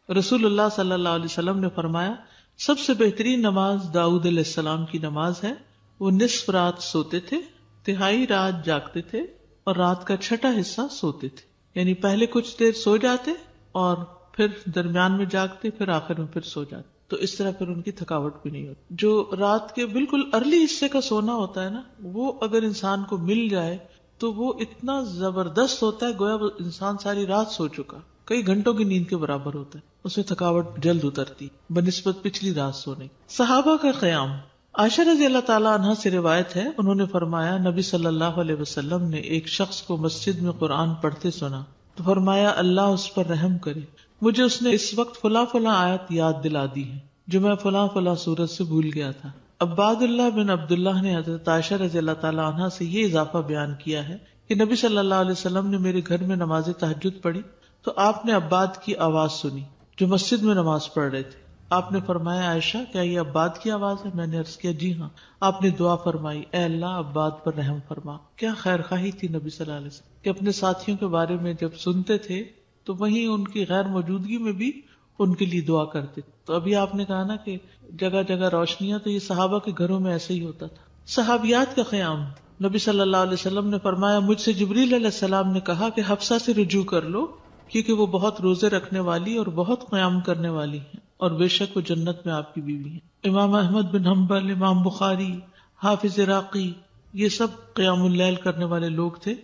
رسول اللہ صلی اللہ علیہ وسلم نے فرمایا سب سے بہترین نماز داؤد علیہ السلام کی نماز ہے. وہ نصف رات سوتے تھے، تہائی رات جاگتے تھے اور رات کا چھٹا حصہ سوتے تھے. یعنی پہلے کچھ دیر سو جاتے اور پھر درمیان میں جاگتے، پھر آخر میں پھر سو جاتے. تو اس طرح پھر ان کی تھکاوٹ بھی نہیں ہوتی. جو رات کے بالکل ارلی حصے کا سونا ہوتا ہے نا، وہ اگر انسان کو مل جائے تو وہ اتنا زبردست ہوتا ہے گویا وہ انسان ساری رات سو چکا، کئی گھنٹوں کی نیند کے برابر ہوتا ہے. اس میں تھکاوٹ جلد اترتی بنسبت پچھلی رات سونے. صحابہ کا قیام. عائشہ رضی اللہ تعالی عنہا سے روایت ہے، انہوں نے فرمایا نبی صلی اللہ علیہ وسلم نے ایک شخص کو مسجد میں قرآن پڑھتے سنا تو فرمایا اللہ اس پر رحم کرے، مجھے اس نے اس وقت فلاں فلاں آیت یاد دلا دی ہے جو میں فلاں فلاں سورت سے بھول گیا تھا. عباد اللہ بن عبداللہ نے حضرت عائشہ رضی اللہ تعالی عنہا سے یہ اضافہ بیان کیا ہے کہ نبی صلی اللہ علیہ وسلم نے میرے گھر میں نماز تہجد پڑھی تو آپ نے عباد کی آواز سنی جو مسجد میں نماز پڑھ رہے تھے. آپ نے فرمایا عائشہ کیا یہ عباد کی آواز ہے؟ میں نے عرض کیا جی ہاں. آپ نے دعا فرمائی اے اللہ عباد پر رحم فرما. کیا خیر خواہی تھی نبی صلی اللہ علیہ وسلم کہ اپنے ساتھیوں کے بارے میں جب سنتے تھے تو وہیں ان کی غیر موجودگی میں بھی ان کے لیے دعا کرتے. تو ابھی آپ نے کہا نا کہ جگہ جگہ روشنیاں، تو یہ صحابہ کے گھروں میں ایسے ہی ہوتا تھا. صحابیات کا قیام. نبی صلی اللہ علیہ وسلم نے فرمایا مجھ سے جبریل علیہ السلام نے کہا کہ حفصہ سے رجوع کر لو کیونکہ وہ بہت روزے رکھنے والی اور بہت قیام کرنے والی ہیں اور بے شک وہ جنت میں آپ کی بیوی ہیں. امام احمد بن حنبل، امام بخاری، حافظ عراقی، یہ سب قیام اللیل کرنے والے لوگ تھے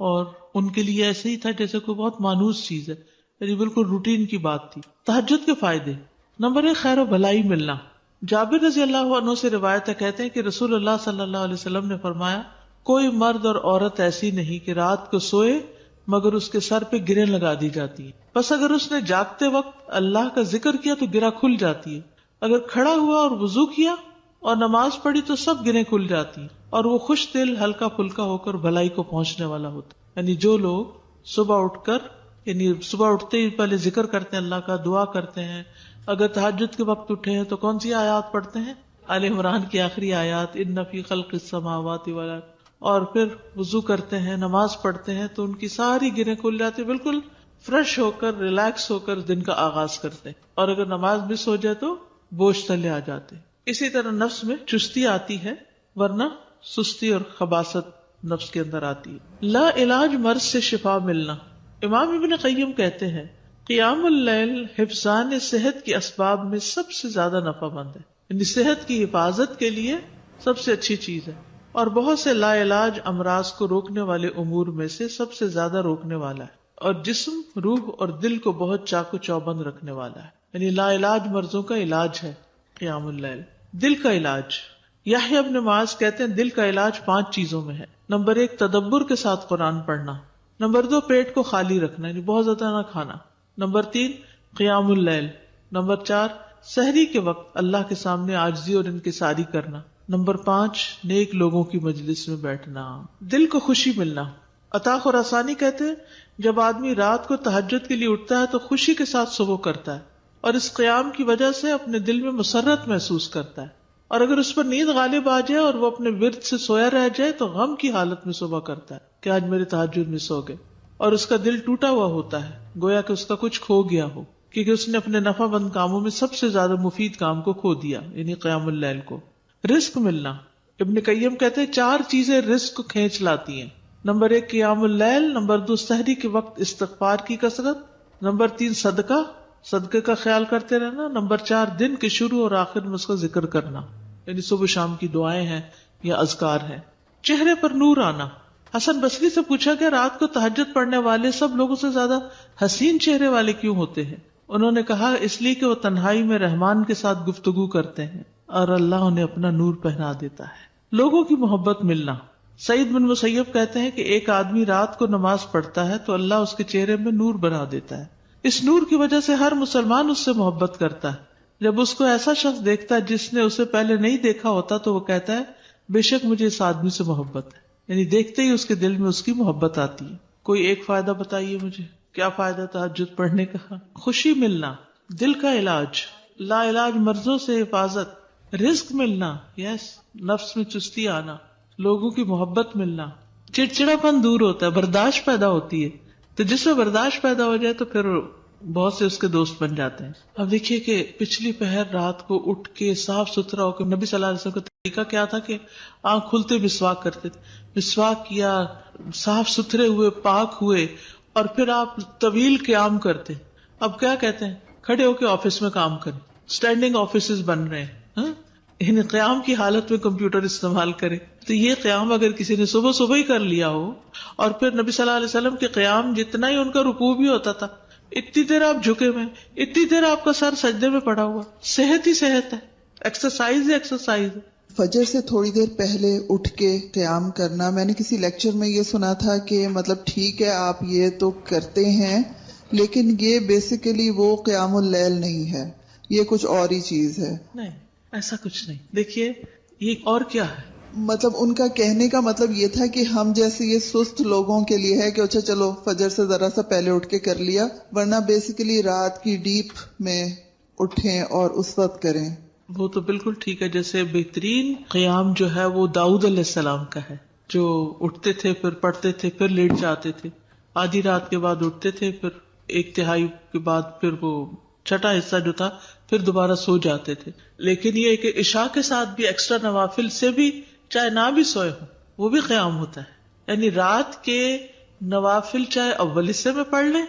اور ان کے لیے ایسے ہی تھا جیسے کوئی بہت مانوس چیز ہے، یعنی بالکل روٹین کی بات تھی. تہجد کے فائدے. نمبر 1 خیر و بھلائی ملنا. جابر رضی اللہ عنہ سے روایت ہے، کہتے ہیں کہ رسول اللہ صلی اللہ علیہ وسلم نے فرمایا کوئی مرد اور عورت ایسی نہیں کہ رات کو سوئے مگر اس کے سر پہ گریں لگا دی جاتی ہے. بس اگر اس نے جاگتے وقت اللہ کا ذکر کیا تو گرہ کھل جاتی ہے، اگر کھڑا ہوا اور وضو کیا اور نماز پڑھی تو سب گریں کھل جاتی ہیں اور وہ خوش دل ہلکا پھلکا ہو کر بھلائی کو پہنچنے والا ہوتا. یعنی جو لوگ صبح اٹھ کر یعنی صبح اٹھتے ہی پہلے ذکر کرتے ہیں، اللہ کا دعا کرتے ہیں، اگر تہجد کے وقت اٹھے ہیں تو کون سی آیات پڑھتے ہیں؟ آل عمران کی آخری آیات ان فی خلق السماوات والارض، اور پھر وضو کرتے ہیں، نماز پڑھتے ہیں تو ان کی ساری گریں کھل جاتی، بالکل فریش ہو کر ریلیکس ہو کر دن کا آغاز کرتے ہیں. اور اگر نماز مس ہو جائے تو بوجھ تلے آ جاتے. اسی طرح نفس میں چستی آتی ہے ورنہ سستی اور خباثت نفس کے اندر آتی ہے. لا علاج مرض سے شفا ملنا. امام ابن قیم کہتے ہیں قیام اللیل حفظان صحت کے اسباب میں سب سے زیادہ نفع مند ہے، یعنی صحت کی حفاظت کے لیے سب سے اچھی چیز ہے اور بہت سے لا علاج امراض کو روکنے والے امور میں سے سب سے زیادہ روکنے والا ہے اور جسم، روح اور دل کو بہت چاق و چوبند رکھنے والا ہے. یعنی لا علاج مرضوں کا علاج ہے قیام اللیل. دل کا علاج. یحییٰ ابن معاذ کہتے ہیں دل کا علاج 5 چیزوں میں ہے. نمبر 1 تدبر کے ساتھ قرآن پڑھنا. نمبر 2 پیٹ کو خالی رکھنا، یعنی بہت زیادہ نہ کھانا. نمبر 3 قیام اللیل. نمبر 4 سحری کے وقت اللہ کے سامنے عاجزی اور انکساری کرنا. نمبر 5 نیک لوگوں کی مجلس میں بیٹھنا. دل کو خوشی ملنا. عطا خراسانی کہتے ہیں جب آدمی رات کو تہجد کے لیے اٹھتا ہے تو خوشی کے ساتھ صبح کرتا ہے اور اس قیام کی وجہ سے اپنے دل میں مسرت محسوس کرتا ہے، اور اگر اس پر نیند غالب آ جائے اور وہ اپنے ورد سے سویا رہ جائے تو غم کی حالت میں صبح کرتا ہے کہ آج میرے تہجد میں سو گئے، اور اس کا دل ٹوٹا ہوا ہوتا ہے گویا کہ اس کا کچھ کھو گیا ہو، کیونکہ اس نے اپنے نفع بند کاموں میں سب سے زیادہ مفید کام کو کھو دیا، یعنی قیام اللیل کو. رزق ملنا. ابن قیم کہتے ہیں 4 چیزیں رزق کو کھینچ لاتی ہیں. نمبر 1 قیام اللیل. نمبر 2 سحری کے وقت استغفار کی کثرت. نمبر 3 صدقے کا خیال کرتے رہنا. نمبر 4 دن کے شروع اور آخر میں اس کا ذکر کرنا، یعنی صبح شام کی دعائیں ہیں یا اذکار ہیں. چہرے پر نور آنا. حسن بصری سے پوچھا گیا رات کو تہجد پڑھنے والے سب لوگوں سے زیادہ حسین چہرے والے کیوں ہوتے ہیں؟ انہوں نے کہا اس لیے کہ وہ تنہائی میں رحمان کے ساتھ گفتگو کرتے ہیں اور اللہ انہیں اپنا نور پہنا دیتا ہے. لوگوں کی محبت ملنا. سعید بن مسیب کہتے ہیں کہ ایک آدمی رات کو نماز پڑھتا ہے تو اللہ اس کے چہرے میں نور بنا دیتا ہے. اس نور کی وجہ سے ہر مسلمان اس سے محبت کرتا ہے. جب اس کو ایسا شخص دیکھتا ہے جس نے اسے پہلے نہیں دیکھا ہوتا تو وہ کہتا ہے بے شک مجھے اس آدمی سے محبت ہے، یعنی دیکھتے ہی اس کے دل میں اس کی محبت آتی ہے. کوئی ایک فائدہ بتائیے مجھے، کیا فائدہ تہجد پڑھنے کا؟ خوشی ملنا. دل کا علاج. لا علاج مرضوں سے حفاظت. رزق ملنا. یس. نفس میں چستی آنا. لوگوں کی محبت ملنا. چڑچڑا پن دور ہوتا ہے، برداشت پیدا ہوتی ہے. تو جس میں برداشت پیدا ہو جائے تو پھر بہت سے اس کے دوست بن جاتے ہیں. اب دیکھیے کہ پچھلی پہر رات کو اٹھ کے صاف ستھرا ہو کے, نبی صلی اللہ علیہ وسلم کا طریقہ کیا تھا کہ آنکھ کھلتے مسواک کرتے تھے, مسواک کیا, صاف ستھرے ہوئے, پاک ہوئے, اور پھر آپ طویل قیام کرتے. اب کیا کہتے ہیں, کھڑے ہو کے آفس میں کام کریں, اسٹینڈنگ آفیسز بن رہے ہیں, یعنی قیام کی حالت میں کمپیوٹر استعمال کرے. تو یہ قیام اگر کسی نے صبح صبح ہی کر لیا ہو, اور پھر نبی صلی اللہ علیہ وسلم کے قیام جتنا ہی ان کا رکوع بھی ہوتا تھا, اتنی دیر آپ جھکے ہوئے, اتنی دیر آپ کا سر سجدے میں پڑا ہوا, صحت ہی صحت ہے, ایکسرسائز ہی ایکسرسائز ہے. فجر سے تھوڑی دیر پہلے اٹھ کے قیام کرنا, میں نے کسی لیکچر میں یہ سنا تھا کہ مطلب ٹھیک ہے آپ یہ تو کرتے ہیں, لیکن یہ بیسیکلی وہ قیام اللیل نہیں ہے, یہ کچھ اور ہی چیز ہے. نہیں, ایسا کچھ نہیں. دیکھیے یہ اور کیا ہے, مطلب ان کا کہنے کا مطلب یہ تھا کہ ہم جیسے یہ سست لوگوں کے لیے ہے کہ اچھا چلو فجر سے ذرا سا پہلے اٹھ کے کر لیا, ورنہ بیسیکلی رات کی ڈیپ میں اٹھیں اور اس وقت کریں. وہ تو بالکل ٹھیک ہے. جیسے بہترین قیام جو ہے وہ داؤد علیہ السلام کا ہے, جو اٹھتے تھے پھر پڑھتے تھے پھر لیٹ جاتے تھے, آدھی رات کے بعد اٹھتے تھے, پھر ایک تہائی کے بعد پھر وہ چھٹا حصہ جو تھا پھر دوبارہ سو جاتے تھے. لیکن یہ کہ عشاء کے ساتھ بھی ایکسٹرا نوافل سے بھی چاہے نہ بھی سوئے ہوں وہ بھی قیام ہوتا ہے. یعنی رات کے نوافل چاہے اول حصے میں پڑھ لیں,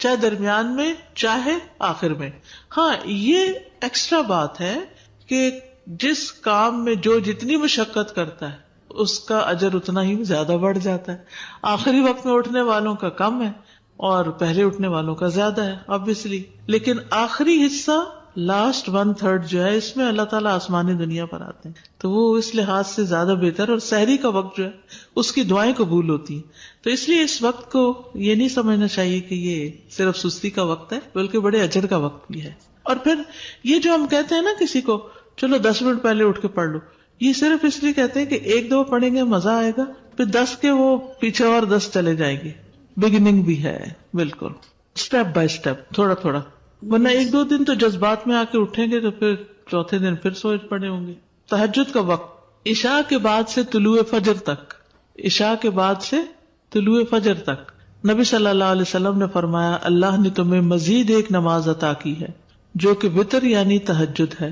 چاہے درمیان میں, چاہے آخر میں. ہاں یہ ایکسٹرا بات ہے کہ جس کام میں جو جتنی مشقت کرتا ہے اس کا اجر اتنا ہی زیادہ بڑھ جاتا ہے. آخری وقت میں اٹھنے والوں کا کم ہے اور پہلے اٹھنے والوں کا زیادہ ہے obviously. لیکن آخری حصہ لاسٹ 1/3 جو ہے اس میں اللہ تعالیٰ آسمانی دنیا پر آتے ہیں, تو وہ اس لحاظ سے زیادہ بہتر. اور سحری کا وقت جو ہے اس کی دعائیں قبول ہوتی ہیں. تو اس لیے اس وقت کو یہ نہیں سمجھنا چاہیے کہ یہ صرف سستی کا وقت ہے, بلکہ بڑے اجر کا وقت بھی ہے. اور پھر یہ جو ہم کہتے ہیں نا کسی کو چلو 10 منٹ پہلے اٹھ کے پڑھ لو, یہ صرف اس لیے کہتے ہیں کہ ایک دو پڑھیں گے مزہ آئے گا, پھر 10 کے وہ پیچھے اور 10 چلے جائیں گے. بگننگ بھی ہے بالکل, اسٹیپ بائی اسٹیپ, تھوڑا تھوڑا. ورنہ ایک دو دن تو جذبات میں آ کے اٹھیں گے تو پھر چوتھے دن پھر سوچ پڑے ہوں گے. تہجد کا وقت عشاء کے بعد سے طلوع فجر تک, عشاء کے بعد سے طلوع فجر تک. نبی صلی اللہ علیہ وسلم نے فرمایا اللہ نے تمہیں مزید ایک نماز عطا کی ہے جو کہ وتر یعنی تہجد ہے,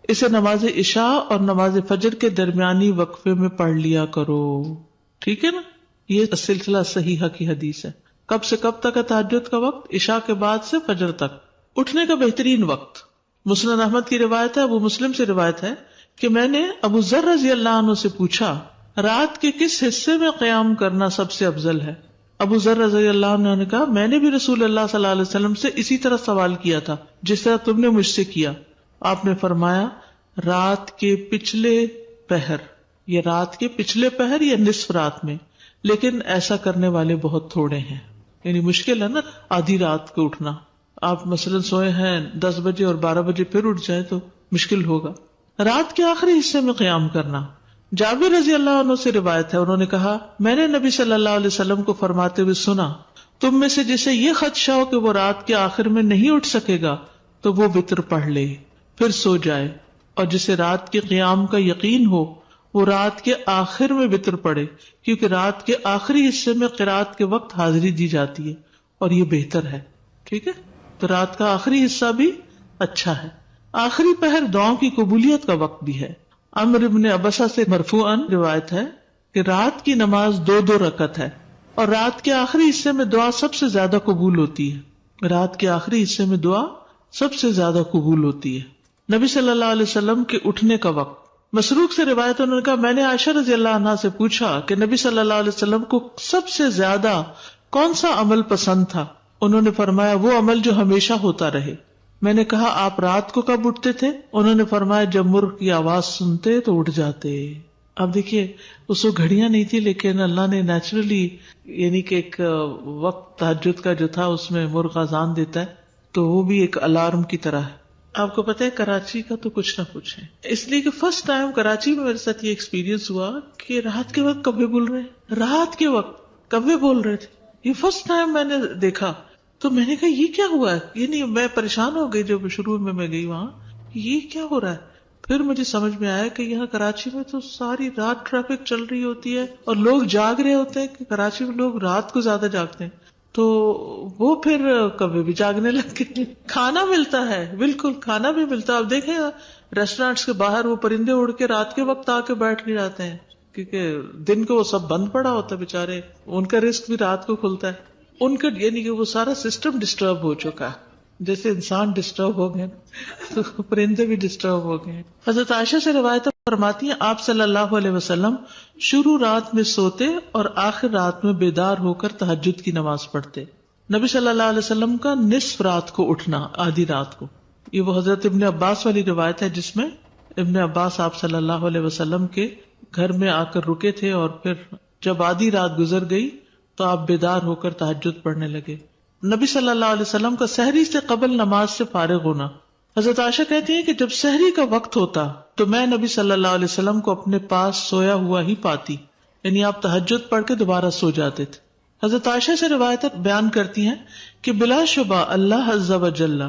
اسے نماز عشاء اور نماز فجر کے درمیانی وقفے میں پڑھ لیا کرو. ٹھیک ہے نا, یہ سلسلہ صحیحہ کی حدیث ہے. کب سے کب تک ہے تہجد کا وقت؟ عشاء کے بعد سے فجر تک. اٹھنے کا بہترین وقت مسند احمد کی روایت ہے, ابو مسلم سے روایت ہے کہ میں نے ابو ذر رضی اللہ عنہ سے پوچھا رات کے کس حصے میں قیام کرنا سب سے افضل ہے؟ ابو ذر رضی اللہ عنہ نے کہا میں نے بھی رسول اللہ صلی اللہ علیہ وسلم سے اسی طرح سوال کیا تھا جس طرح تم نے مجھ سے کیا. آپ نے فرمایا رات کے پچھلے پہر, یا رات کے پچھلے پہر یا نصف رات میں, لیکن ایسا کرنے والے بہت تھوڑے ہیں. یعنی مشکل ہے نا آدھی رات کو اٹھنا. آپ مثلا سوئے ہیں 10 بجے اور 12 بجے پھر اٹھ جائے تو مشکل ہوگا. رات کے آخری حصے میں قیام کرنا. جابر رضی اللہ عنہ سے روایت ہے, انہوں نے کہا میں نے نبی صلی اللہ علیہ وسلم کو فرماتے ہوئے سنا تم میں سے جسے یہ خدشہ ہو کہ وہ رات کے آخر میں نہیں اٹھ سکے گا تو وہ وتر پڑھ لے پھر سو جائے, اور جسے رات کے قیام کا یقین ہو وہ رات کے آخر میں وتر پڑھے, کیونکہ رات کے آخری حصے میں قرات کے وقت حاضری دی جاتی ہے اور یہ بہتر ہے. ٹھیک ہے, تو رات کا آخری حصہ بھی اچھا ہے. آخری پہر دعاؤں کی قبولیت کا وقت بھی ہے. عمرو بن عبسہ سے مرفوعاً روایت ہے کہ رات کی نماز 2 رکعت ہے اور رات کے آخری حصے میں دعا سب سے زیادہ قبول ہوتی ہے. رات کے آخری حصے میں دعا سب سے زیادہ قبول ہوتی ہے. نبی صلی اللہ علیہ وسلم کے اٹھنے کا وقت. مسروق سے روایت انہوں نے کہا میں نے عائشہ رضی اللہ عنہا سے پوچھا کہ نبی صلی اللہ علیہ وسلم کو سب سے زیادہ کون سا عمل پسند تھا؟ انہوں نے فرمایا وہ عمل جو ہمیشہ ہوتا رہے. میں نے کہا آپ رات کو کب اٹھتے تھے؟ انہوں نے فرمایا جب مرغ کی آواز سنتے تو اٹھ جاتے. اب دیکھیے اس کو گھڑیاں نہیں تھی, لیکن اللہ نے نیچرلی یعنی کہ ایک وقت تہجد کا جو تھا اس میں مرغ اذان دیتا ہے تو وہ بھی ایک الارم کی طرح ہے. آپ کو پتہ ہے کراچی کا تو کچھ نہ پوچھیں, اس لیے کہ فرسٹ ٹائم کراچی میں میرے ساتھ یہ ایکسپیرینس ہوا کہ رات کے وقت کبے بول رہے ہیں, رات کے وقت کبے بول رہے تھے. یہ فرسٹ ٹائم میں نے دیکھا تو میں نے کہا یہ کیا ہوا ہے, یہ نہیں, میں پریشان ہو گئی جب شروع میں گئی وہاں, یہ کیا ہو رہا ہے. پھر مجھے سمجھ میں آیا کہ یہاں کراچی میں تو ساری رات ٹریفک چل رہی ہوتی ہے اور لوگ جاگ رہے ہوتے ہیں, کہ کراچی میں لوگ رات کو زیادہ جاگتے ہیں. تو وہ پھر کبھی بھی جاگنے لگ گئے. کھانا ملتا ہے، بالکل کھانا بھی ملتا ہے. آپ دیکھیں ریسٹورینٹس کے باہر وہ پرندے اڑ کے رات کے وقت آ کے بیٹھ کے جاتے ہیں، کیونکہ دن کو وہ سب بند پڑا ہوتا ہے بےچارے، ان کا رزق بھی رات کو کھلتا ہے. ان کا یعنی کہ وہ سارا سسٹم ڈسٹرب ہو چکا ہے، جیسے انسان ڈسٹرب ہو گئے تو پرندے بھی ڈسٹرب ہو گئے. حضرت عائشہ سے روایت فرماتی ہیں آپ صلی اللہ علیہ وسلم شروع رات میں سوتے اور آخر رات میں بیدار ہو کر تہجد کی نماز پڑھتے. نبی صلی اللہ علیہ وسلم کا نصف رات کو اٹھنا، آدھی رات کو، یہ وہ حضرت ابن عباس والی روایت ہے جس میں ابن عباس آپ صلی اللہ علیہ وسلم کے گھر میں آ کر رکے تھے اور پھر جب آدھی رات گزر گئی تو آپ بیدار ہو کر تہجد پڑھنے لگے. نبی صلی اللہ علیہ وسلم کا سحری سے قبل نماز سے فارغ ہونا. حضرت عائشہ کہتی ہیں کہ جب سحری کا وقت ہوتا تو میں نبی صلی اللہ علیہ وسلم کو اپنے پاس سویا ہوا ہی پاتی، یعنی آپ تہجد پڑھ کے دوبارہ سو جاتے تھے. حضرت عائشہ سے روایت بیان کرتی ہیں کہ بلا شبہ اللہ عز و جل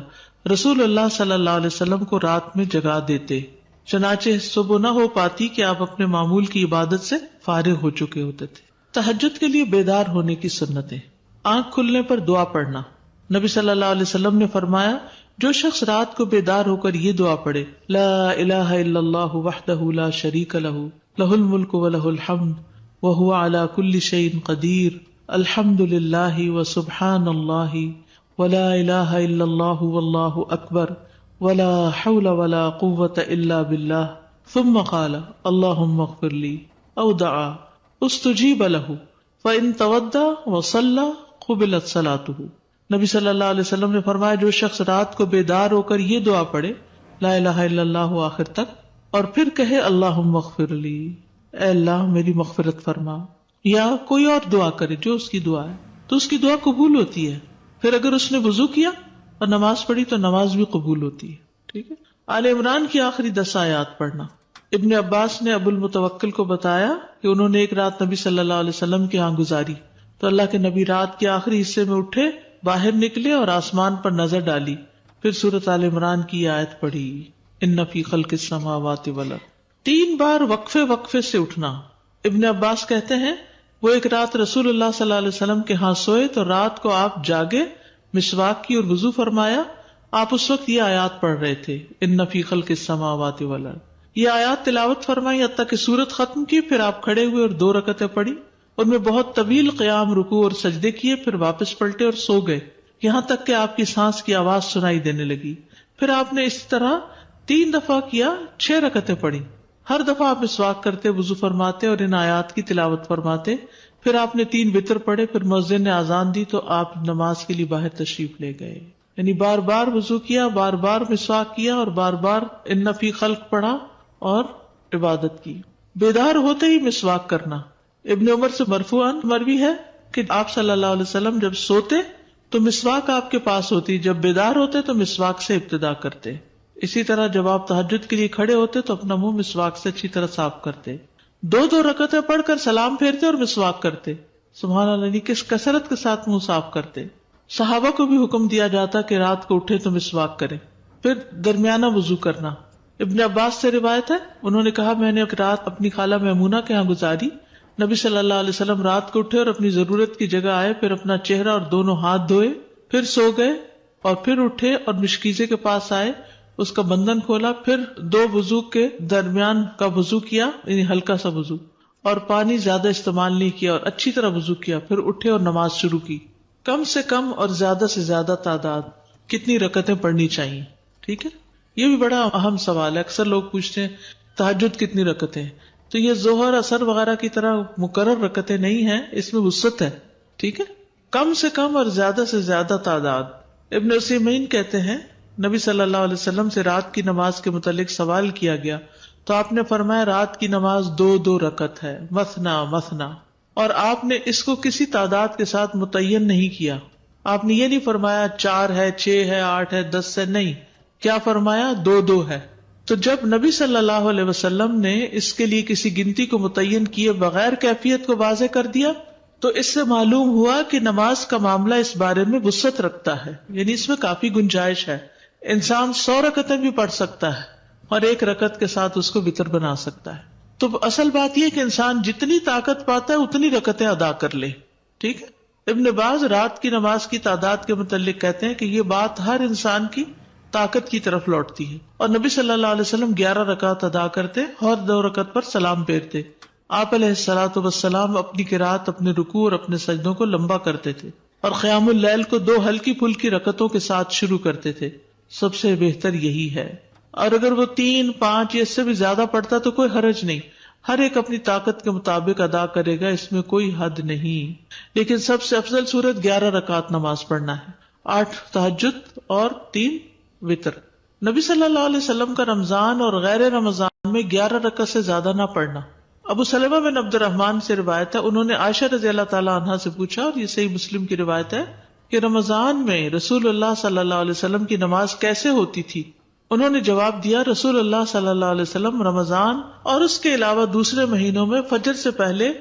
رسول اللہ صلی اللہ علیہ وسلم کو رات میں جگا دیتے، چنانچہ صبح نہ ہو پاتی کہ آپ اپنے معمول کی عبادت سے فارغ ہو چکے ہوتے تھے. تہجد کے لیے بیدار ہونے کی سنتیں. آنکھ کھلنے پر دعا پڑھنا. نبی صلی اللہ علیہ وسلم نے فرمایا جو شخص رات کو بیدار ہو کر یہ دعا پڑھے لا الہ الا اللہ وحدہ لا شریک لہ لہ الملک ولہ الحمد وہو علی کل شیء قدیر الحمد للہ وسبحان اللہ ولا الہ الا اللہ واللہ اکبر ولا حول ولا قوة الا باللہ ثم قال اللہم اغفر لی او دعا استجیب لہ فإن تودع وصلى قبلت صلاته. نبی صلی اللہ علیہ وسلم نے فرمایا جو شخص رات کو بیدار ہو کر یہ دعا پڑھے لا الہ الا اللہ آخر تک اور پھر کہے اللہم اغفر لی، اے اللہ میری مغفرت فرما، یا کوئی اور دعا کرے جو اس کی دعا ہے تو اس کی دعا قبول ہوتی ہے. پھر اگر اس نے وضو کیا اور نماز پڑھی تو نماز بھی قبول ہوتی ہے. ٹھیک ہے. آل عمران کی آخری 10 آیات پڑھنا. ابن عباس نے ابو المتوکل کو بتایا کہ انہوں نے ایک رات نبی صلی اللہ علیہ وسلم کے ہاں گزاری تو اللہ کے نبی رات کے آخری حصے میں اٹھے، باہر نکلے اور آسمان پر نظر ڈالی، پھر سورۃ آل عمران کی آیت پڑھی ان فی خلق السماوات والارض. 3 بار وقفے سے اٹھنا. ابن عباس کہتے ہیں وہ ایک رات رسول اللہ صلی اللہ علیہ وسلم کے ہاں سوئے تو رات کو آپ جاگے، مسواک کی اور وضو فرمایا. آپ اس وقت یہ آیات پڑھ رہے تھے ان فی خلق السماوات والارض. یہ آیات تلاوت فرمائی حتیٰ کہ سورت ختم کی، پھر آپ کھڑے ہوئے اور 2 رکعتیں پڑھی، ان میں بہت طویل قیام، رکوع اور سجدے کیے، پھر واپس پلٹے اور سو گئے یہاں تک کہ آپ کی سانس کی آواز سنائی دینے لگی. پھر آپ نے اس طرح 3 دفعہ کیا، 6 رکعتیں پڑھی. ہر دفعہ آپ مسواک کرتے، وضو فرماتے اور ان آیات کی تلاوت فرماتے. پھر آپ نے 3 وتر پڑھے، پھر مؤذن نے اذان دی تو آپ نماز کے لیے باہر تشریف لے گئے. یعنی بار بار وضو کیا، بار بار مسواک کیا اور بار بار ان فی خلق پڑھا اور عبادت کی. بیدار ہوتے ہی مسواک کرنا. ابن عمر سے مرفوعاً مروی ہے کہ آپ صلی اللہ علیہ وسلم جب سوتے تو مسواک آپ کے پاس ہوتی، جب بیدار ہوتے تو مسواک سے ابتدا کرتے. اسی طرح جب آپ تہجد کے لیے کھڑے ہوتے تو اپنا منہ مسواک سے اچھی طرح صاف کرتے. 2 رکعتیں پڑھ کر سلام پھیرتے اور مسواک کرتے. سبحان اللہ، کس کثرت کے ساتھ منہ صاف کرتے. صحابہ کو بھی حکم دیا جاتا کہ رات کو اٹھے تو مسواک کرے. پھر درمیانہ وضو کرنا. ابن عباس سے روایت ہے انہوں نے کہا میں نے ایک رات اپنی خالہ میمونہ کے ہاں گزاری. نبی صلی اللہ علیہ وسلم رات کو اٹھے اور اپنی ضرورت کی جگہ آئے، پھر اپنا چہرہ اور دونوں ہاتھ دھوئے، پھر سو گئے اور پھر اٹھے اور مشکیزے کے پاس آئے، اس کا بندھن کھولا، پھر 2 وضو کے درمیان کا وضو کیا، یعنی ہلکا سا وضو، اور پانی زیادہ استعمال نہیں کیا اور اچھی طرح وضو کیا، پھر اٹھے اور نماز شروع کی. کم سے کم اور زیادہ سے زیادہ تعداد کتنی رکعتیں پڑھنی چاہیے؟ ٹھیک ہے. یہ بھی بڑا اہم سوال ہے. اکثر لوگ پوچھتے ہیں تہجد کتنی رکعتیں ہیں، تو یہ ظہر اثر وغیرہ کی طرح مقرر رکعتیں نہیں ہیں، اس میں وسعت ہے. ٹھیک ہے. کم سے کم اور زیادہ سے زیادہ تعداد. ابن عثیمین کہتے ہیں نبی صلی اللہ علیہ وسلم سے رات کی نماز کے متعلق سوال کیا گیا تو آپ نے فرمایا رات کی نماز 2 رکعت ہے، مثنا مثنا، اور آپ نے اس کو کسی تعداد کے ساتھ متعین نہیں کیا. آپ نے یہ نہیں فرمایا 4 ہے، 6 ہے، 8 ہے، 10 ہے، نہیں. کیا فرمایا؟ 2 ہے. تو جب نبی صلی اللہ علیہ وسلم نے اس کے لیے کسی گنتی کو متعین کیے بغیر کیفیت کو واضح کر دیا تو اس سے معلوم ہوا کہ نماز کا معاملہ اس بارے میں وسعت رکھتا ہے، یعنی اس میں کافی گنجائش ہے. انسان 100 رکعتیں بھی پڑھ سکتا ہے اور 1 رکعت کے ساتھ اس کو وتر بنا سکتا ہے. تو اصل بات یہ کہ انسان جتنی طاقت پاتا ہے اتنی رکعتیں ادا کر لے. ٹھیک ہے. ابن باز رات کی نماز کی تعداد کے متعلق کہتے ہیں کہ یہ بات ہر انسان کی طاقت کی طرف لوٹتی ہے، اور نبی صلی اللہ علیہ وسلم 11 رکعت ادا کرتے اور 2 رکعت پر سلام پھیرتے. آپ علیہ الصلوۃ والسلام اپنی قرات، اپنے رکوع اور اپنے سجدوں کو لمبا کرتے تھے، اور قیام اللیل کو 2 ہلکی پھلکی رکعتوں کے ساتھ شروع کرتے تھے. سب سے بہتر یہی ہے، اور اگر وہ 3، 5 یا اس سے بھی زیادہ پڑھتا تو کوئی حرج نہیں. ہر ایک اپنی طاقت کے مطابق ادا کرے گا، اس میں کوئی حد نہیں. لیکن سب سے افضل صورت 11 رکعت نماز پڑھنا ہے، 8 تہجد اور 3 وتر. نبی صلی اللہ علیہ وسلم کا رمضان اور غیر رمضان میں 11 رکعت سے زیادہ نہ پڑھنا. ابو سلمہ بن عبد الرحمن سے روایت ہے، انہوں نے عائشہ رضی اللہ تعالی عنہا سے پوچھا، اور یہ صحیح مسلم کی روایت ہے، کہ رمضان میں رسول اللہ صلی اللہ علیہ وسلم کی نماز کیسے ہوتی تھی؟ انہوں نے جواب دیا، رسول اللہ صلی اللہ علیہ وسلم رمضان اور اس کے علاوہ دوسرے مہینوں میں فجر سے پہلے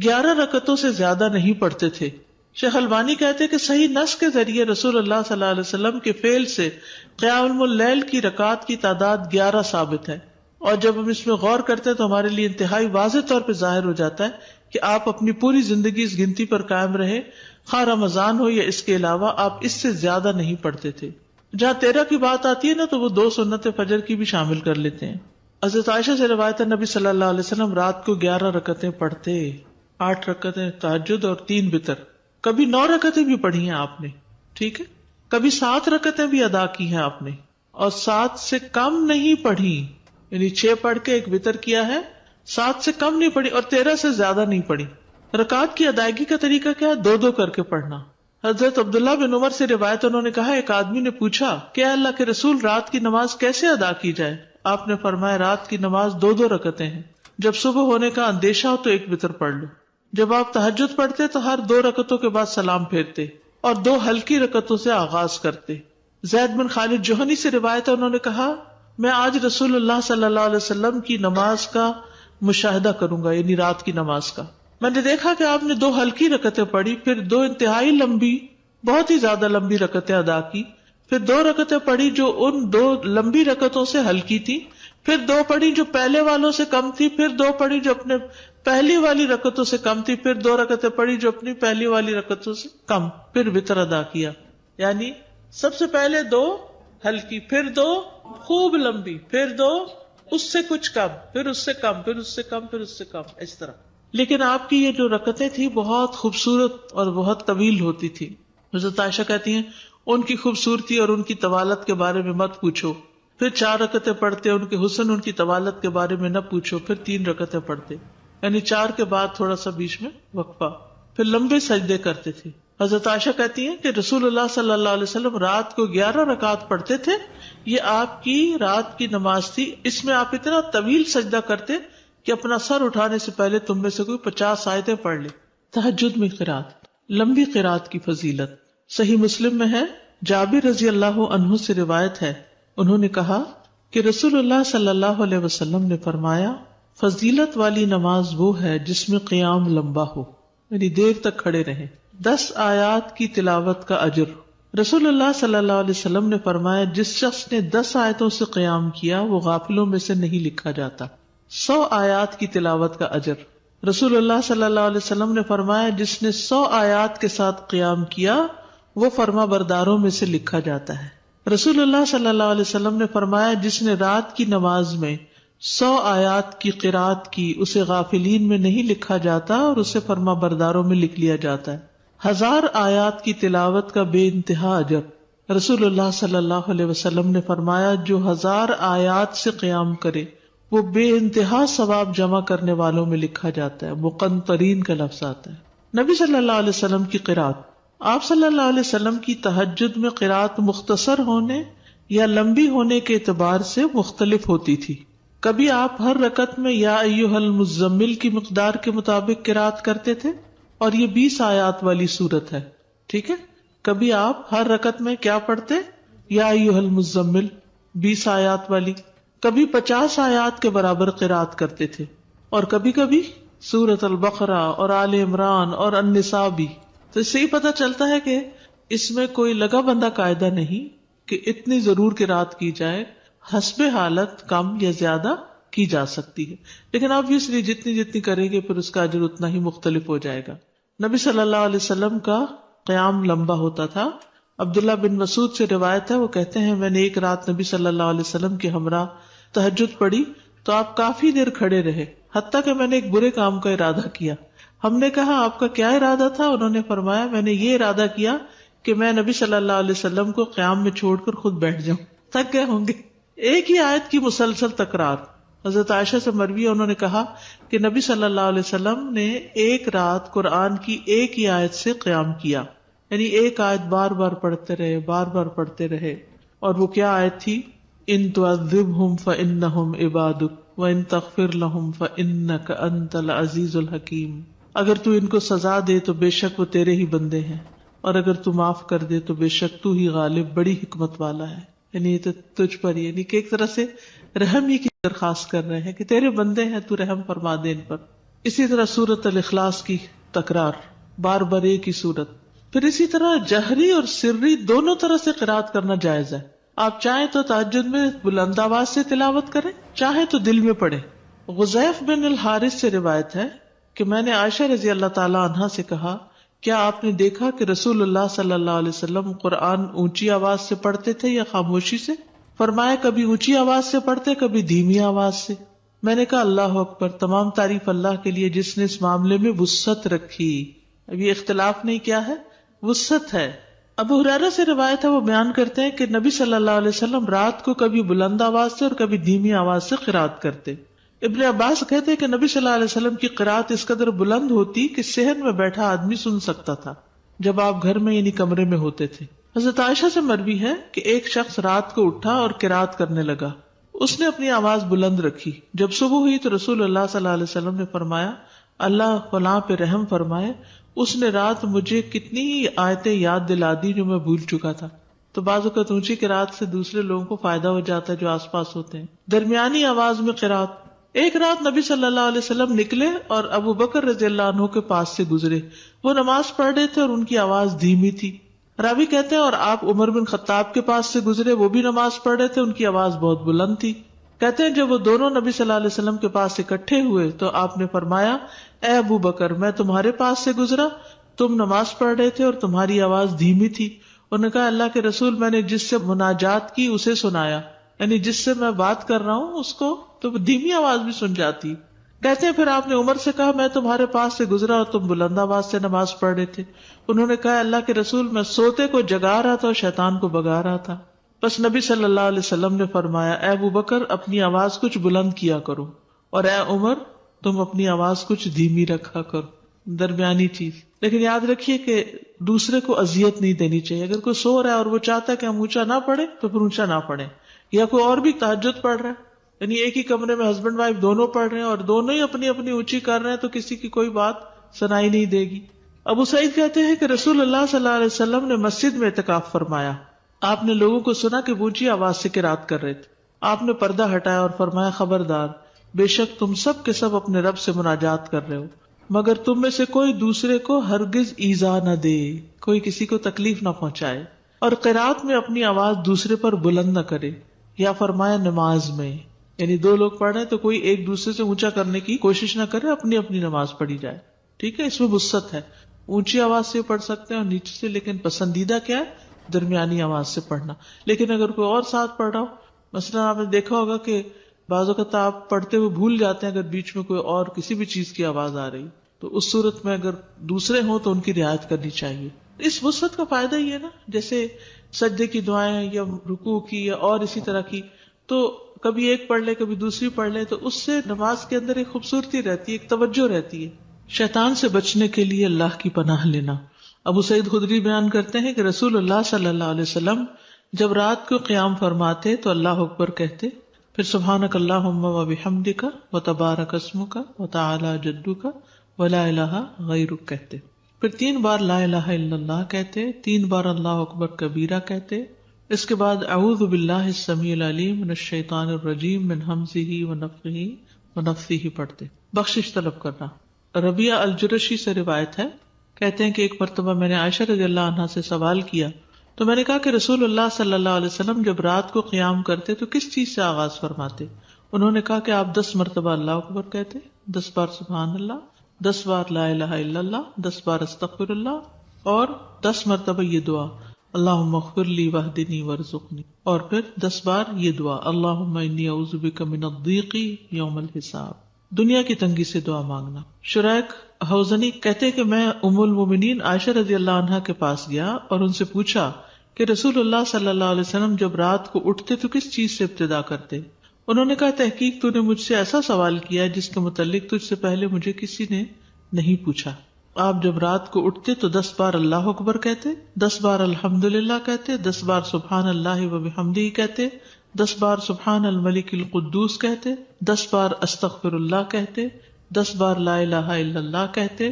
11 رکعتوں سے زیادہ نہیں پڑھتے تھے. شیخ البانی کہتے کہ صحیح نص کے ذریعے رسول اللہ صلی اللہ علیہ وسلم کے فعل سے قیام اللیل کی رکعات کی تعداد 11 ثابت ہے، اور جب ہم اس میں غور کرتے ہیں تو ہمارے لیے انتہائی واضح طور پہ ظاہر ہو جاتا ہے کہ آپ اپنی پوری زندگی اس گنتی پر قائم رہے، خواہ رمضان ہو یا اس کے علاوہ آپ اس سے زیادہ نہیں پڑھتے تھے. جہاں 13 کی بات آتی ہے نا تو وہ 2 سنت فجر کی بھی شامل کر لیتے ہیں. حضرت عائشہ سے روایت ہے، نبی صلی اللہ علیہ وسلم رات کو 11 رکعتیں پڑھتے، 8 رکعتیں تہجد اور 3 وتر. کبھی 9 رکعتیں بھی پڑھی ہیں آپ نے، ٹھیک ہے، کبھی 7 رکعتیں بھی ادا کی ہیں آپ نے، اور 7 سے کم نہیں پڑھی، یعنی 6 پڑھ کے 1 وتر کیا ہے، 7 سے کم نہیں پڑھی اور 13 سے زیادہ نہیں پڑھی. رکعت کی ادائیگی کا طریقہ کیا ہے؟ 2 کر کے پڑھنا. حضرت عبداللہ بن عمر سے روایت، انہوں نے کہا ایک آدمی نے پوچھا کہ اللہ کے رسول رات کی نماز کیسے ادا کی جائے؟ آپ نے فرمایا رات کی نماز 2 رکعتیں ہیں، جب صبح ہونے کا اندیشہ ہو تو 1 وتر پڑھ لو. جب آپ تہجد پڑھتے تو ہر 2 رکعتوں کے بعد سلام پھیرتے اور 2 ہلکی رکعتوں سے آغاز کرتے. زید بن خالد جوہنی سے روایت ہے، انہوں نے کہا میں آج رسول اللہ صلی اللہ علیہ وسلم کی نماز کا مشاہدہ کروں گا، یعنی رات کی نماز کا. میں نے دیکھا کہ آپ نے 2 ہلکی رکعتیں پڑھی، پھر 2 انتہائی لمبی، بہت ہی زیادہ لمبی رکعتیں ادا کی، پھر 2 رکعتیں پڑھی جو ان 2 لمبی رکعتوں سے ہلکی تھی، پھر 2 پڑھی جو پہلے والوں سے کم تھی، پھر 2 پڑھی جو اپنے پہلی والی رکعتوں سے کم تھی، پھر 2 رکعتیں پڑھی جو اپنی پہلی والی رکعتوں سے کم، پھر وتر ادا کیا. یعنی سب سے پہلے 2 ہلکی، پھر 2 خوب لمبی، پھر 2 اس سے کچھ کم، پھر اس سے کم، پھر اس سے کم، پھر اس سے کم، اس طرح. لیکن آپ کی یہ جو رکعتیں تھی بہت خوبصورت اور بہت طویل ہوتی تھی. حضرت عائشہ کہتی ہیں ان کی خوبصورتی اور ان کی طوالت کے بارے میں مت پوچھو. پھر 4 رکعتیں پڑھتے، ان کے حسن، ان کی طوالت کے بارے میں نہ پوچھو. پھر 3 رکعتیں پڑھتے، یعنی 4 کے بعد تھوڑا سا بیچ میں وقفہ. پھر لمبے سجدے کرتے تھے. حضرت عائشہ کہتی ہیں کہ رسول اللہ صلی اللہ علیہ وسلم رات کو 11 رکعت پڑھتے تھے، یہ آپ کی رات کی نماز تھی. اس میں آپ اتنا طویل سجدہ کرتے کہ اپنا سر اٹھانے سے پہلے تم میں سے کوئی 50 آیتیں پڑھ لے. تہجد میں قرات، لمبی قرات کی فضیلت. صحیح مسلم میں ہے، جابر رضی اللہ عنہ سے روایت ہے، انہوں نے کہا کہ رسول اللہ صلی اللہ علیہ وسلم نے فرمایا فضیلت والی نماز وہ ہے جس میں قیام لمبا ہو، یعنی دیر تک کھڑے رہیں. 10 آیات کی تلاوت کا اجر. رسول اللہ صلی اللہ علیہ وسلم نے فرمایا جس شخص نے 10 آیتوں سے قیام کیا وہ غافلوں میں سے نہیں لکھا جاتا. 100 آیات کی تلاوت کا اجر. رسول اللہ صلی اللہ علیہ وسلم نے فرمایا جس نے 100 آیات کے ساتھ قیام کیا وہ فرما برداروں میں سے لکھا جاتا ہے. رسول اللہ صلی اللہ علیہ وسلم نے فرمایا جس نے رات کی نماز میں 100 آیات کی قرات کی اسے غافلین میں نہیں لکھا جاتا اور اسے فرما برداروں میں لکھ لیا جاتا ہے. 1000 آیات کی تلاوت کا بے انتہا اجر. رسول اللہ صلی اللہ علیہ وسلم نے فرمایا جو 1000 آیات سے قیام کرے وہ بے انتہا ثواب جمع کرنے والوں میں لکھا جاتا ہے. مقنطرین کا لفظ آتا ہے. نبی صلی اللہ علیہ وسلم کی قرات. آپ صلی اللہ علیہ وسلم کی تہجد میں قرات مختصر ہونے یا لمبی ہونے کے اعتبار سے مختلف ہوتی تھی. کبھی آپ ہر رکعت میں یا ایھا المزمل کی مقدار کے مطابق قرات کرتے تھے اور یہ 20 آیات والی سورت ہے، ٹھیک ہے. کبھی آپ ہر رکعت میں کیا پڑھتے؟ یا ایھا المزمل 20 آیات والی. کبھی 50 آیات کے برابر قرات کرتے تھے، اور کبھی کبھی سورۃ البقرہ اور آل عمران اور النساء بھی. تو اس سے ہی پتہ چلتا ہے کہ اس میں کوئی لگا بندہ قاعدہ نہیں کہ اتنی ضرور قرات کی جائے، حسب حالت کم یا زیادہ کی جا سکتی ہے، لیکن obviously جتنی کریں گے پھر اس کا اجر اتنا ہی مختلف ہو جائے گا. نبی صلی اللہ علیہ وسلم کا قیام لمبا ہوتا تھا. عبداللہ بن مسعود سے روایت ہے، وہ کہتے ہیں میں نے ایک رات نبی صلی اللہ علیہ وسلم کے ہمراہ تہجد پڑھی تو آپ کافی دیر کھڑے رہے، حتیٰ کہ میں نے ایک برے کام کا ارادہ کیا. ہم نے کہا آپ کا کیا ارادہ تھا؟ انہوں نے فرمایا میں نے یہ ارادہ کیا کہ میں نبی صلی اللہ علیہ وسلم کو قیام میں چھوڑ کر خود بیٹھ جاؤں. تھک گئے ہوں گے. ایک ہی آیت کی مسلسل تکرار. حضرت عائشہ سے مروی ہے، انہوں نے کہا کہ نبی صلی اللہ علیہ وسلم نے ایک رات قرآن کی ایک ہی آیت سے قیام کیا، یعنی ایک آیت بار بار پڑھتے رہے، بار بار پڑھتے رہے. اور وہ کیا آیت تھی؟ ان تعذبہم فانہم عبادک وان تغفر لہم فانک انت العزیز الحکیم. اگر تو ان کو سزا دے تو بے شک وہ تیرے ہی بندے ہیں، اور اگر تو معاف کر دے تو بے شک تو ہی غالب بڑی حکمت والا ہے. یعنی یہ تو تجھ پر، یعنی کہ ایک طرح سے رحم ہی کی درخواست کر رہے ہیں کہ تیرے بندے ہیں، تو رحم فرما دے ان پر. اسی طرح سورۃ الاخلاص کی تکرار، بار بار ایک ہی سورت. پھر اسی طرح جہری اور سری دونوں طرح سے قرات کرنا جائز ہے. آپ چاہیں تو تہجد میں بلند آواز سے تلاوت کریں، چاہیں تو دل میں پڑھیں. غزیف بن الحارث سے روایت ہے کہ میں نے عائشہ رضی اللہ تعالی عنہا سے کہا کیا آپ نے دیکھا کہ رسول اللہ صلی اللہ علیہ وسلم قرآن اونچی آواز سے پڑھتے تھے یا خاموشی سے؟ فرمایا کبھی اونچی آواز سے پڑھتے، کبھی دھیمی آواز سے. میں نے کہا اللہ اکبر، تمام تعریف اللہ کے لیے جس نے اس معاملے میں وسعت رکھی. اب یہ اختلاف نہیں، کیا ہے؟ وسعت ہے. ابو ہریرہ سے روایت ہے، وہ بیان کرتے ہیں کہ نبی صلی اللہ علیہ وسلم رات کو کبھی بلند آواز سے اور کبھی دھیمی آواز سے قرات کرتے. ابن عباس کہتے ہیں کہ نبی صلی اللہ علیہ وسلم کی قرات اس قدر بلند ہوتی کہ صحن میں بیٹھا آدمی سن سکتا تھا جب آپ گھر میں یعنی کمرے میں ہوتے تھے. حضرت عائشہ سے مروی ہے کہ ایک شخص رات کو اٹھا اور قرات کرنے لگا. اس نے اپنی آواز بلند رکھی. جب صبح ہوئی تو رسول اللہ صلی اللہ علیہ وسلم نے فرمایا اللہ فلاں پہ رحم فرمائے، اس نے رات مجھے کتنی ہی آیتیں یاد دلا دی جو میں بھول چکا تھا. تو بعض اوقات اونچی قرات سے دوسرے لوگوں کو فائدہ ہو جاتا ہے جو آس پاس ہوتے ہیں. درمیانی آواز میں قرات. ایک رات نبی صلی اللہ علیہ وسلم نکلے اور ابو بکر رضی اللہ عنہ کے پاس سے گزرے. وہ نماز پڑھ رہے تھے اور ان کی آواز دھیمی تھی. راوی کہتے ہیں اور آپ عمر بن خطاب کے پاس سے گزرے، وہ بھی نماز پڑھ رہے تھے، ان کی آواز بہت بلند تھی. کہتے ہیں جب وہ دونوں نبی صلی اللہ علیہ وسلم کے پاس اکٹھے ہوئے تو آپ نے فرمایا اے ابو بکر، میں تمہارے پاس سے گزرا، تم نماز پڑھ رہے تھے اور تمہاری آواز دھیمی تھی. انہوں نے کہا اللہ کے رسول، میں نے جس سے مناجات کی اسے سنایا، یعنی جس سے میں بات کر رہا ہوں اس کو تو دھیمی آواز بھی سن جاتی. کہتے ہیں پھر آپ نے عمر سے کہا میں تمہارے پاس سے گزرا اور تم بلند آواز سے نماز پڑھ رہے تھے. انہوں نے کہا اللہ کے رسول، میں سوتے کو جگا رہا تھا اور شیطان کو بگا رہا تھا. بس نبی صلی اللہ علیہ وسلم نے فرمایا اے ابو بکر، اپنی آواز کچھ بلند کیا کرو، اور اے عمر، تم اپنی آواز کچھ دھیمی رکھا کرو. درمیانی چیز. لیکن یاد رکھیے کہ دوسرے کو اذیت نہیں دینی چاہیے. اگر کوئی سو رہا ہے اور وہ چاہتا ہے کہ ہم اونچا نہ پڑھیں تو پھر اونچا نہ پڑھیں. یا کوئی اور بھی تہجد پڑھ رہا ہے، یعنی ایک ہی کمرے میں ہسبینڈ وائف دونوں پڑھ رہے ہیں اور دونوں ہی اپنی اپنی اونچی کر رہے ہیں تو کسی کی کوئی بات سنائی نہیں دے گی. ابو سعید کہتے ہیں کہ رسول اللہ صلی اللہ علیہ وسلم نے مسجد میں اعتکاف فرمایا. آپ نے لوگوں کو سنا کہ اونچی آواز سے قرات کر رہے تھے. آپ نے پردہ ہٹایا اور فرمایا خبردار، بے شک تم سب کے سب اپنے رب سے مناجات کر رہے ہو، مگر تم میں سے کوئی دوسرے کو ہرگز ایذا نہ دے، کوئی کسی کو تکلیف نہ پہنچائے، اور قرات میں اپنی آواز دوسرے پر بلند نہ کرے. یا فرمایا نماز میں، یعنی دو لوگ پڑھ رہے ہیں تو کوئی ایک دوسرے سے اونچا کرنے کی کوشش نہ کرے، اپنی اپنی نماز پڑھی جائے. ٹھیک ہے، اس میں وسعت ہے. اونچی آواز سے پڑھ سکتے ہیں اور نیچے سے، لیکن پسندیدہ کیا ہے؟ درمیانی آواز سے پڑھنا. لیکن اگر کوئی اور ساتھ پڑھ رہا ہو، مثلا آپ نے دیکھا ہوگا کہ بعض اوقات آپ پڑھتے ہوئے بھول جاتے ہیں اگر بیچ میں کوئی اور کسی بھی چیز کی آواز آ رہی، تو اس صورت میں اگر دوسرے ہوں تو ان کی رعایت کرنی چاہیے. اس وسعت کا فائدہ یہ ہے نا، جیسے سجدے کی دعائیں یا رکوع کی یا اور اسی طرح کی، تو کبھی ایک پڑھ لے کبھی دوسری پڑھ لے تو اس سے نماز کے اندر ایک خوبصورتی رہتی ہے، ایک توجہ رہتی ہے. شیطان سے بچنے کے لیے اللہ کی پناہ لینا. ابو سعید خدری بیان کرتے ہیں کہ رسول اللہ صلی اللہ علیہ وسلم جب رات کو قیام فرماتے تو اللہ اکبر کہتے، پھر سبحانک اللہم و بحمدک و تبارک اسمک و تعالی جدک و لا الہ غیرک کہتے، پھر 3 بار لا الہ الا اللہ کہتے، 3 بار اللہ اکبر کبیرہ کہتے. اس کے بعد اعوذ باللہ السمیع العلیم من الشیطان الرجیم من ہمزہ ونفخہ ونفثہ پڑھتے. بخشش طلب کرنا. ربیعہ الجرشی سے روایت ہے، کہتے ہیں کہ ایک مرتبہ میں نے عائشہ رضی اللہ عنہا سے سوال کیا تو میں نے کہا کہ رسول اللہ صلی اللہ علیہ وسلم جب رات کو قیام کرتے تو کس چیز سے آغاز فرماتے؟ انہوں نے کہا کہ آپ 10 مرتبہ اللہ اکبر کہتے، 10 بار سبحان اللہ 10 بار لا الہ الا اللہ، 10 بار استغفر اللہ، اور 10 مرتبہ یہ دعا اللہم اغفر لی واہدنی وارزقنی، اور پھر 10 بار یہ دعا اللہم انی اعوذ بک من الضیق یوم الحساب، دنیا کی تنگی سے دعا مانگنا۔ شریک حوزنی کہتے کہ میں ام المومنین عائشہ رضی اللہ عنہا کے پاس گیا اور ان سے پوچھا کہ رسول اللہ صلی اللہ علیہ وسلم جب رات کو اٹھتے تو کس چیز سے ابتدا کرتے؟ انہوں نے کہا تحقیق تو نے مجھ سے ایسا سوال کیا جس کے متعلق تجھ سے پہلے مجھے کسی نے نہیں پوچھا۔ آپ جب رات کو اٹھتے تو 10 بار اللہ اکبر کہتے، 10 بار الحمدللہ کہتے، 10 بار سبحان اللہ و بحمدہ کہتے، 10 بار سبحان الملک القدوس کہتے، 10 بار استغفر اللہ کہتے، 10 بار لا الہ الا اللہ کہتے،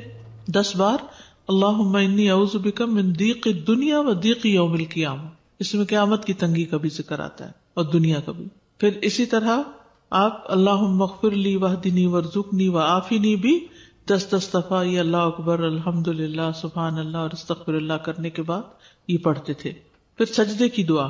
10 بار اللہم انی اعوذ بک من ضیق الدنیا و ضیق یوم القیامہ، اس میں قیامت کی تنگی کا بھی ذکر آتا ہے اور دنیا کا بھی۔ پھر اسی طرح آپ اللہم اغفر لی واہدنی وارزقنی وعافنی بھی 10 دفعہ یہ اللہ اکبر الحمدللہ سبحان اللہ اور استغفر اللہ کرنے کے بعد یہ پڑھتے تھے۔ پھر سجدے کی دعا